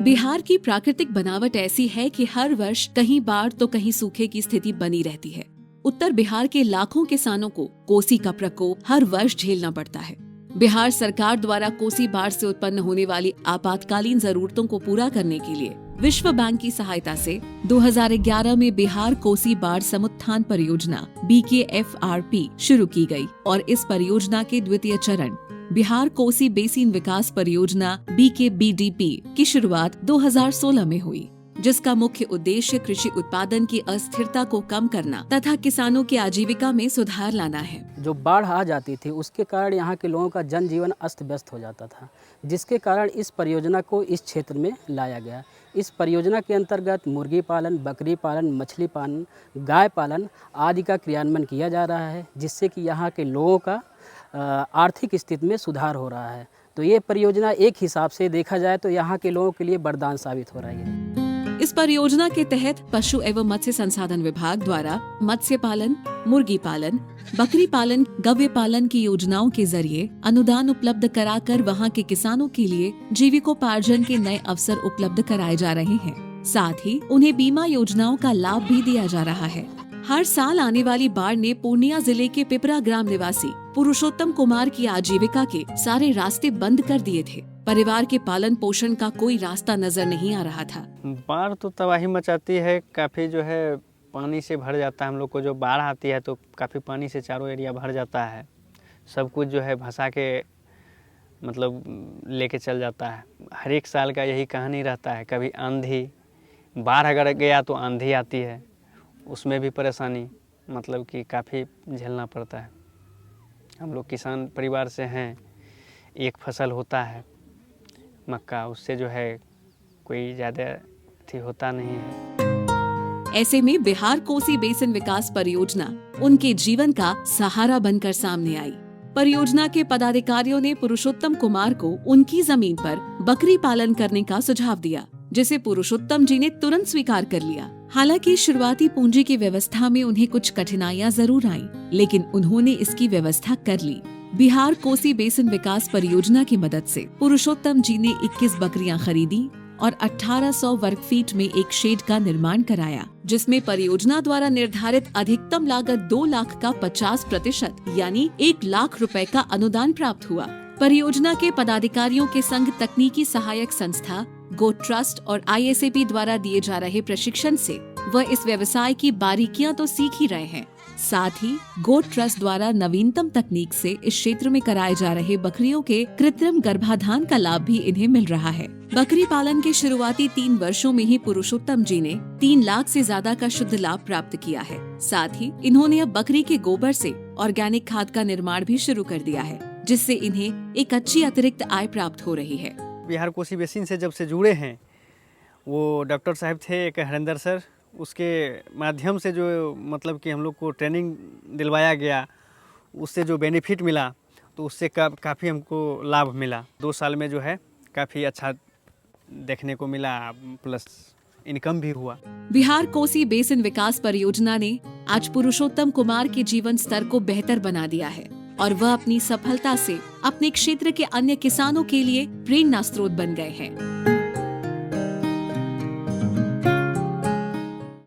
बिहार की प्राकृतिक बनावट ऐसी है कि हर वर्ष कहीं बाढ़ तो कहीं सूखे की स्थिति बनी रहती है। उत्तर बिहार के लाखों किसानों को कोसी का प्रकोप हर वर्ष झेलना पड़ता है। बिहार सरकार द्वारा कोसी बाढ़ से उत्पन्न होने वाली आपातकालीन जरूरतों को पूरा करने के लिए विश्व बैंक की सहायता से 2011 में बिहार कोसी बाढ़ समुत्थान परियोजना BKFRP शुरू की गई और इस परियोजना के द्वितीय चरण बिहार कोसी बेसिन विकास परियोजना BKBDP की शुरुआत 2016 में हुई, जिसका मुख्य उद्देश्य कृषि उत्पादन की अस्थिरता को कम करना तथा किसानों की आजीविका में सुधार लाना है। जो बाढ़ आ जाती थी उसके कारण यहाँ के लोगों का जनजीवन अस्त व्यस्त हो जाता था, जिसके कारण इस परियोजना को इस क्षेत्र में लाया गया। इस परियोजना के अंतर्गत मुर्गी पालन, बकरी पालन, मछली पालन, गाय पालन आदि का क्रियान्वयन किया जा रहा है, जिससे कि यहाँ के लोगों का आर्थिक स्थिति में सुधार हो रहा है। तो ये परियोजना एक हिसाब से देखा जाए तो यहाँ के लोगों के लिए वरदान साबित हो रही है। इस परियोजना के तहत पशु एवं मत्स्य संसाधन विभाग द्वारा मत्स्य पालन, मुर्गी पालन, बकरी पालन, गव्य पालन की योजनाओं के जरिए अनुदान उपलब्ध कराकर वहां के किसानों के लिए जीविकोपार्जन के नए अवसर उपलब्ध कराए जा रहे हैं। साथ ही उन्हें बीमा योजनाओं का लाभ भी दिया जा रहा है। हर साल आने वाली बाढ़ ने पूर्णिया जिले के पिपरा ग्राम निवासी पुरुषोत्तम कुमार की आजीविका के सारे रास्ते बंद कर दिए थे। परिवार के पालन पोषण का कोई रास्ता नजर नहीं आ रहा था। बाढ़ तो तबाही मचाती है, काफ़ी जो है पानी से भर जाता है। हम लोग को जो बाढ़ आती है तो काफ़ी पानी से चारों एरिया भर जाता है। सब कुछ जो है भसा के मतलब लेके चल जाता है। हर एक साल का यही कहानी रहता है। कभी आंधी, बाढ़ अगर गया तो आंधी आती है, उसमें भी परेशानी मतलब कि काफ़ी झेलना पड़ता है। हम लोग किसान परिवार से हैं। एक फसल होता है मक्का, उससे जो है कोई ज़्यादा होता नहीं है। ऐसे में बिहार कोसी बेसिन विकास परियोजना उनके जीवन का सहारा बनकर सामने आई। परियोजना के पदाधिकारियों ने पुरुषोत्तम कुमार को उनकी जमीन पर बकरी पालन करने का सुझाव दिया, जिसे पुरुषोत्तम जी ने तुरंत स्वीकार कर लिया। हालांकि शुरुआती पूंजी की व्यवस्था में उन्हें कुछ कठिनाइयां जरूर आईं, लेकिन उन्होंने इसकी व्यवस्था कर ली। बिहार कोसी बेसिन विकास परियोजना की मदद से पुरुषोत्तम जी ने 21 बकरियां खरीदी और 1800 वर्ग फीट में एक शेड का निर्माण कराया, जिसमें परियोजना द्वारा निर्धारित अधिकतम लागत 2 लाख का 50% यानी 1 लाख रुपए का अनुदान प्राप्त हुआ। परियोजना के पदाधिकारियों के संग तकनीकी सहायक संस्था, गोट ट्रस्ट और ISAP द्वारा दिए जा रहे प्रशिक्षण से वह इस व्यवसाय की बारीकियां तो सीख ही रहे हैं। साथ ही गोट ट्रस्ट द्वारा नवीनतम तकनीक से इस क्षेत्र में कराए जा रहे बकरियों के कृत्रिम गर्भाधान का लाभ भी इन्हें मिल रहा है। बकरी पालन के शुरुआती 3 वर्षों में ही पुरुषोत्तम जी ने 3 लाख से ज्यादा का शुद्ध लाभ प्राप्त किया है। साथ ही इन्होंने अब बकरी के गोबर से ऑर्गेनिक खाद का निर्माण भी शुरू कर दिया है, जिससे इन्हें एक अच्छी अतिरिक्त आय प्राप्त हो रही है। बिहार कोसी बेसिन से जब से जुड़े हैं, वो डॉक्टर साहब थे एक हरेंद्र सर, उसके माध्यम से जो मतलब कि हम लोग को ट्रेनिंग दिलवाया गया, उससे जो बेनिफिट मिला तो उससे काफ़ी हमको लाभ मिला। 2 साल में जो है काफ़ी अच्छा देखने को मिला, प्लस इनकम भी हुआ। बिहार कोसी बेसिन विकास परियोजना ने आज पुरुषोत्तम कुमार के जीवन स्तर को बेहतर बना दिया है और वह अपनी सफलता से अपने क्षेत्र के अन्य किसानों के लिए प्रेरणा स्रोत बन गए हैं।